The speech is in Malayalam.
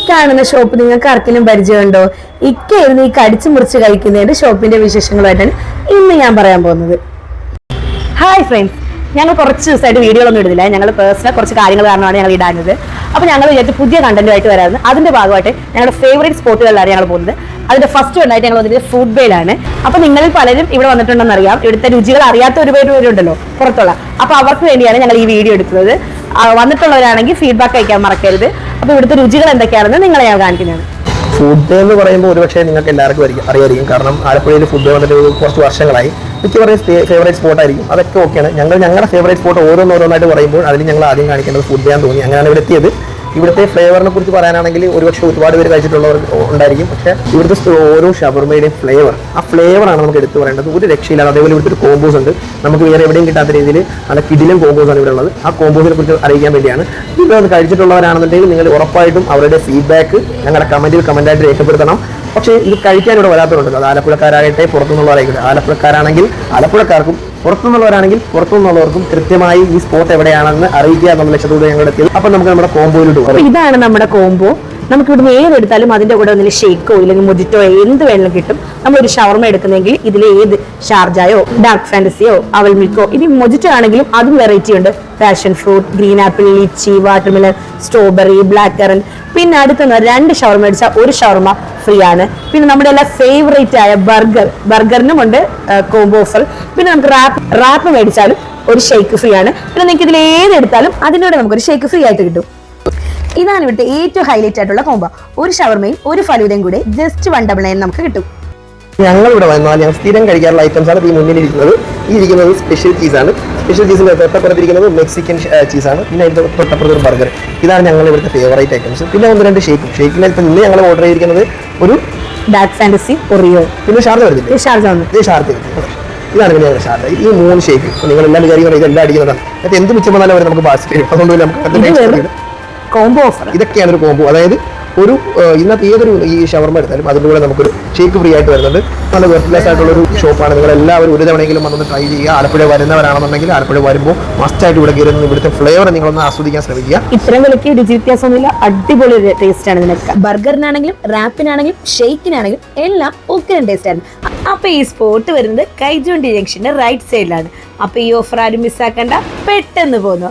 കാണുന്ന ഷോപ്പ് നിങ്ങൾക്ക് ആർക്കെങ്കിലും പരിചയമുണ്ടോ? ഇക്കയായിരുന്നു ഈ കടിച്ചു മുറിച്ച് കഴിക്കുന്നതിന്റെ ഷോപ്പിന്റെ വിശേഷങ്ങളുമായിട്ടാണ് ഇന്ന് ഞാൻ പറയാൻ പോകുന്നത്. ഹായ് ഫ്രണ്ട്സ്, ഞങ്ങൾ കുറച്ച് ദിവസമായിട്ട് വീഡിയോകളൊന്നും ഇടുന്നില്ല. ഞങ്ങൾ പേഴ്സണൽ കുറച്ച് കാര്യങ്ങൾ കാരണമാണ് ഞങ്ങൾ ഇടാഞ്ഞത്. അപ്പോൾ ഞങ്ങൾ വിചാരിച്ച് പുതിയ കണ്ടന്റുമായിട്ട് വരാറുണ്ട്. അതിന്റെ ഭാഗമായിട്ട് ഞങ്ങളുടെ ഫേവറേറ്റ് സ്പോട്ടുകളിലാണ് ഞങ്ങൾ പോകുന്നത്. അതിന്റെ ഫസ്റ്റ് വന്നായിട്ട് ഞങ്ങൾ വന്നിട്ട് ഫുഡ് ബേയിലാണ്. അപ്പോൾ നിങ്ങളിൽ പലരും ഇവിടെ വന്നിട്ടുണ്ടെന്ന് അറിയാം. ഇവിടുത്തെ രുചികൾ അറിയാത്ത ഒരുപാട് പേരുണ്ടല്ലോ പുറത്തുള്ള. അപ്പോൾ അവർക്ക് വേണ്ടിയാണ് ഞങ്ങൾ ഈ വീഡിയോ എടുക്കുന്നത്. വന്നിട്ടുള്ളവരാണെങ്കിൽ ഫീഡ്ബാക്ക് അയക്കാൻ മറക്കരുത്. അപ്പോൾ ഇവിടുത്തെ രുചികൾ എന്തൊക്കെയാണെന്ന് നിങ്ങളെ ഞാൻ കാണിക്കുന്നതാണ്. ഫുഡ് ഡേ എന്ന് പറയുമ്പോൾ ഒരുപക്ഷെ നിങ്ങൾക്ക് എല്ലാവർക്കും അറിയായിരിക്കും. കാരണം ആലപ്പുഴയിൽ ഫുഡ് ഡേ വന്നിട്ട് കുറച്ച് വർഷങ്ങളായി. മിക്കവാറും ഫേവറേറ്റ് സ്പോട്ട് ആയിരിക്കും. അതൊക്കെ ഓക്കെയാണ്. ഞങ്ങളുടെ ഫേവറേറ്റ് സ്പോട്ട് ഓരോന്നോരോന്നായിട്ട് പറയുമ്പോൾ അതിൽ ഞങ്ങൾ ആദ്യം കാണിക്കേണ്ടത് ഫുഡ് ഡേ ആണെന്ന് തോന്നി. അങ്ങനെയാണ് ഇവിടെ എത്തിയത്. ഇവിടുത്തെ ഫ്ലേവറിനെ കുറിച്ച് പറയാനാണെങ്കിൽ ഒരുപക്ഷെ ഒരുപാട് പേര് കഴിച്ചിട്ടുള്ളവർ ഉണ്ടായിരിക്കും. പക്ഷേ ഇവിടുത്തെ ഓരോ ഷവർമയുടെയും ഫ്ലേവർ, ആ ഫ്ലേവറാണ് നമുക്ക് എടുത്തു പറയേണ്ടത്. ഒരു രക്ഷയില്ലാതെ. അതേപോലെ ഇവിടുത്തെ ഒരു കോമ്പോസ് ഉണ്ട്. നമുക്ക് വേറെ എവിടെയും കിട്ടാത്ത രീതിയിൽ നല്ല കിടിലം കോമ്പോസാണ് ഇവിടെ ഉള്ളത്. ആ കോമ്പോസിനെ കുറിച്ച് അറിയിക്കാൻ വേണ്ടിയാണ്. ഇവിടെ കഴിച്ചിട്ടുള്ളവരാണെന്നുണ്ടെങ്കിൽ നിങ്ങൾ ഉറപ്പായിട്ടും അവരുടെ ഫീഡ്ബാക്ക് ഞങ്ങളുടെ കമൻറ്റായിട്ട് രേഖപ്പെടുത്തണം. പക്ഷേ ഇത് കഴിക്കാൻ ഇവിടെ വരാത്തവരുണ്ടല്ലോ. അത് ആലപ്പുഴക്കാരാകട്ടെ പുറത്തുനിന്നുള്ളവരായിക്കോട്ടെ. ആലപ്പുഴക്കാരാണെങ്കിൽ ആലപ്പുഴക്കാർക്കും പുറത്തുനിന്നുള്ളവരാണെങ്കിൽ പുറത്തുനിന്നുള്ളവർക്കും കൃത്യമായി ഈ സ്പോട്ട് എവിടെയാണെന്ന് അറിയിക്കുക എന്നുള്ള ലക്ഷ്യത്തോടെ ഞങ്ങൾ എത്തിയത്. അപ്പം നമുക്ക് നമ്മുടെ കോമ്പോയിലോട്ട് പോകാം. ഇതാണ് നമ്മുടെ കോംബോ. നമുക്ക് ഇവിടുന്ന് ഏതെടുത്താലും അതിന്റെ കൂടെ ഒന്നിൽ ഷേക്കോ ഇല്ലെങ്കിൽ മൊജിറ്റോ എന്ത് വേണമെങ്കിലും കിട്ടും. നമ്മളൊരു ഷവർമ എടുക്കുന്നെങ്കിൽ ഇതിൽ ഏത് ഷാർജയോ ഡാർക്ക് ഫാന്റസിയോ അവൽ മിൽക്കോ, ഇനി മൊജിറ്റോ ആണെങ്കിലും അതും വെറൈറ്റി ഉണ്ട്. Passion fruit, green apple, lychee, watermelon, strawberry, black currant. പിന്നെ അടുത്തുനിന്ന് 2 ഷവർമ മേടിച്ചാൽ 1 ഷവർമ ഫ്രീ ആണ്. പിന്നെ നമ്മുടെ എല്ലാ ഫേവറേറ്റ് ആയ ബർഗറിനും ഉണ്ട് കോംബോ ഓഫർ. പിന്നെ നമുക്ക് റാപ്പ് മേടിച്ചാലും ഒരു ഷേക്ക് ഫ്രീ ആണ്. പിന്നെ നിങ്ങൾക്ക് ഇതിൽ ഏതെടുത്താലും അതിനോട് നമുക്കൊരു ഷേക്ക് ഫ്രീ ആയിട്ട് കിട്ടും. ഇതാണ് ഇവിടുത്തെ ഏറ്റവും ഹൈലൈറ്റ് ആയിട്ടുള്ള കോംബോ. 1 ഷവർമയും 1 ഫലൂദയും കൂടെ ജസ്റ്റ് 199 നമുക്ക് കിട്ടും. ഞങ്ങൾ ഇവിടെ വന്നാൽ ഞങ്ങൾ സ്ഥിരം കഴിക്കാറുള്ള ഐറ്റംസ് ആണ് ഈ മുന്നിലിരിക്കുന്നത്. ഈ ഇരിക്കുന്നത് സ്പെഷ്യൽ ചീസാണ്. സ്പെഷ്യൽ ചീസിന്റെ തൊട്ടപ്പുറത്തിരിക്കുന്നത് മെക്സിക്കൻ ചീസാണ്. പിന്നെ അതിന്റെ തൊട്ടപ്പുറത്ത് ഒരു ബർഗർ. ഇതാണ് ഞങ്ങൾ ഇവിടുത്തെ ഫേവറേറ്റ് ഐറ്റംസ്. പിന്നെ 1-2 ഷേക്കിൽ ഇപ്പം ഇന്ന് ഞങ്ങൾ ഓർഡർ ചെയ്തിരിക്കുന്നത് ഒരു ഡാർക്ക് ഫാന്റസി, ഒറിയോ, പിന്നെ ഷാർജ വരുന്നില്ല. ഷാർജ ഇതാണ് പിന്നെ ഞങ്ങൾ ഷാർജ. ഈ 3 ഷേക്ക് നിങ്ങൾ എല്ലാവരും കാര്യം ഇതെല്ലാം അടിക്കുന്നതാണ്. അത് എന്ത് മിച്ചം വന്നാലും അവർ നമുക്ക് പാസ് ചെയ്യും. അതുകൊണ്ട് നമുക്ക് കോംബോ ഓഫർ. ഇതൊക്കെയാണ് ഒരു കോംബോ. അതായത് ഒരു ഇന്നത്തെ ഏതൊരു ഈ ഷവർമ എടുത്താലും അതിൻ്റെ കൂടെ നമുക്കൊരു ഷേക്ക് ഫ്രീ ആയിട്ട് വരുന്നുണ്ട്. നല്ല വെർത്തിലെസ് ആയിട്ടുള്ള ഒരു ഷോപ്പാണ്. നിങ്ങൾ എല്ലാവരും ഒരു തവണയെങ്കിലും വന്നൊന്ന് ട്രൈ ചെയ്യുക. ആലപ്പുഴ വരുന്നവരാണെന്നുണ്ടെങ്കിൽ ആലപ്പുഴ വരുമ്പോൾ മസ്റ്റായിട്ട് ഇവിടെ കയറുന്ന ഇവിടുത്തെ ഫ്ലേവർ നിങ്ങളൊന്ന് ആസ്വദിക്കാൻ ശ്രമിക്കുക. ഇത്രയും വിലയ്ക്ക് രുചി വ്യത്യാസമൊന്നുമില്ല. അടിപൊളി ടേസ്റ്റ് ആണ് ഇതിനൊക്കെ. ബർഗറിനാണെങ്കിലും റാപ്പിനാണെങ്കിലും ഷേക്കിനാണെങ്കിലും എല്ലാം ഒക്കെ ടേസ്റ്റ് ആയിരുന്നു. അപ്പൊ ഈ സ്പോട്ട് വരുന്നത് കൈജോണ്ടി ജംഗ്ഷന്റെ റൈറ്റ് സൈഡിലാണ്. അപ്പൊ ഈ ഓഫർ ആരും മിസ്സാക്കണ്ട, പെട്ടെന്ന് പോന്നു.